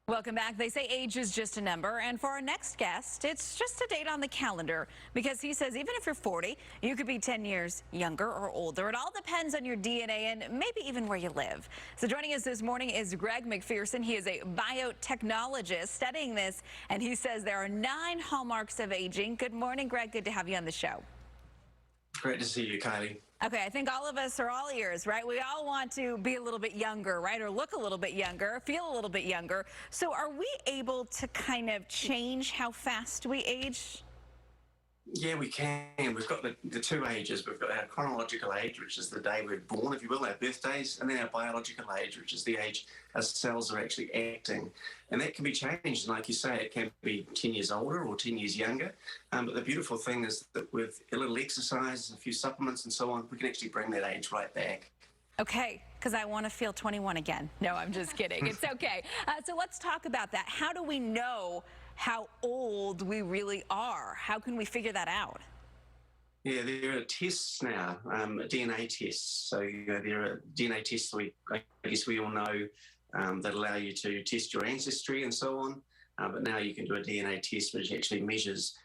Welcome back. They say age is just a number, and for our next guest, it's just a date on the calendar because he says even if you're 40, you could be 10 years younger or older. It all depends on your DNA and maybe even where you live. So joining us this morning is Greg Macpherson. He is a biotechnologist studying this, and he says there are 9 hallmarks of aging. Good morning, Greg. Good to have you on the show. Great to see you, Kylie. Okay, I think all of us are all ears, right? We all want to be a little bit younger, right? Or look a little bit younger, feel a little bit younger. So are we able to kind of change how fast we age? Yeah, we can. We've got the two ages. We've got our chronological age, which is the day we're born, if you will, our birthdays, and then our biological age, which is the age our cells are actually acting. And that can be changed. And like you say, it can be 10 years older or 10 years younger. But the beautiful thing is that with a little exercise, a few supplements and so on, we can actually bring that age right back. Okay, because I want to feel 21 again. No, I'm just kidding. It's okay. So let's talk about that. How do we know how old we really are? How can we figure that out? Yeah, there are tests now, DNA tests. So there are DNA tests I guess we all know that allow you to test your ancestry and so on. But now you can do a DNA test which actually measures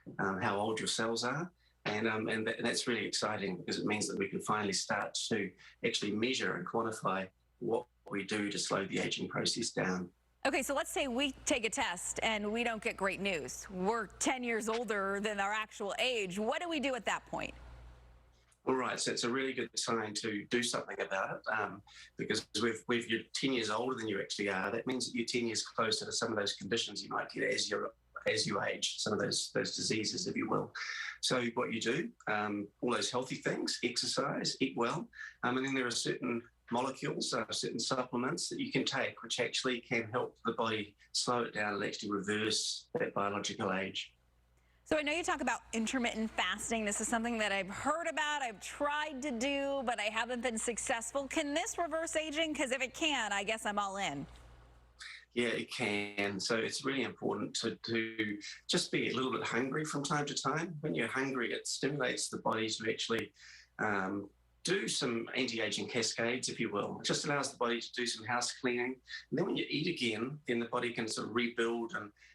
how old your cells are. And that's really exciting because it means that we can finally start to actually measure and quantify what we do to slow the aging process down. Okay, so let's say we take a test and we don't get great news. We're 10 years older than our actual age. What do we do at that point? All right, so it's a really good sign to do something about it because if you're 10 years older than you actually are, that means that you're 10 years closer to some of those conditions you might get as you age, some of those diseases, if you will. So what you do, all those healthy things, exercise, eat well, and then there are certain molecules, certain supplements that you can take, which actually can help the body slow it down and actually reverse that biological age. So I know you talk about intermittent fasting. This is something that I've heard about, I've tried to do, but I haven't been successful. Can this reverse aging? Because if it can, I guess I'm all in. Yeah, it can. So it's really important to just be a little bit hungry from time to time. When you're hungry, it stimulates the body to actually do some anti-aging cascades, if you will. It just allows the body to do some house cleaning. And then when you eat again, then the body can sort of rebuild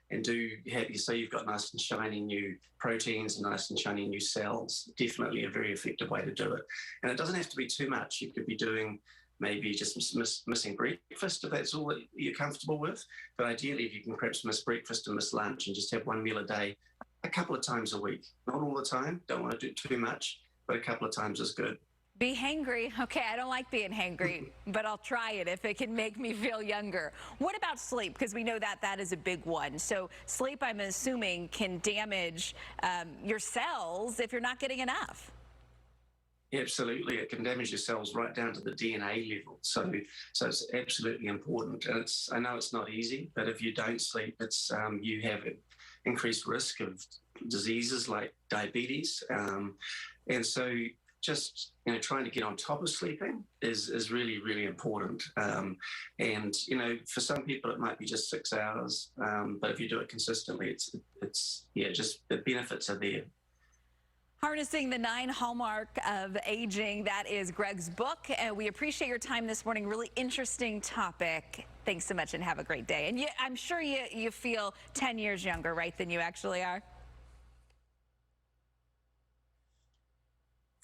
and you've got nice and shiny new proteins and nice and shiny new cells. Definitely a very effective way to do it. And it doesn't have to be too much. You could be doing maybe just missing breakfast if that's all that you're comfortable with. But ideally, if you can perhaps miss breakfast and miss lunch and just have one meal a day, a couple of times a week. Not all the time. Don't want to do too much, but a couple of times is good. Be hangry. Okay, I don't like being hangry, but I'll try it if it can make me feel younger. What about sleep? Because we know that that is a big one. So sleep, I'm assuming, can damage your cells if you're not getting enough. Absolutely, it can damage your cells right down to the DNA level. So it's absolutely important. And I know it's not easy, but if you don't sleep, you have an increased risk of diseases like diabetes. And so just trying to get on top of sleeping is really, really important. And for some people it might be just 6 hours, but if you do it consistently, just the benefits are there. Harnessing the 9 Hallmark of Aging, that is Greg's book. And we appreciate your time this morning. Really interesting topic. Thanks so much and have a great day. And I'm sure you feel 10 years younger, right, than you actually are?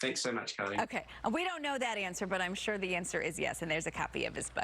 Thanks so much, Kylie. Okay. We don't know that answer, but I'm sure the answer is yes. And there's a copy of his book.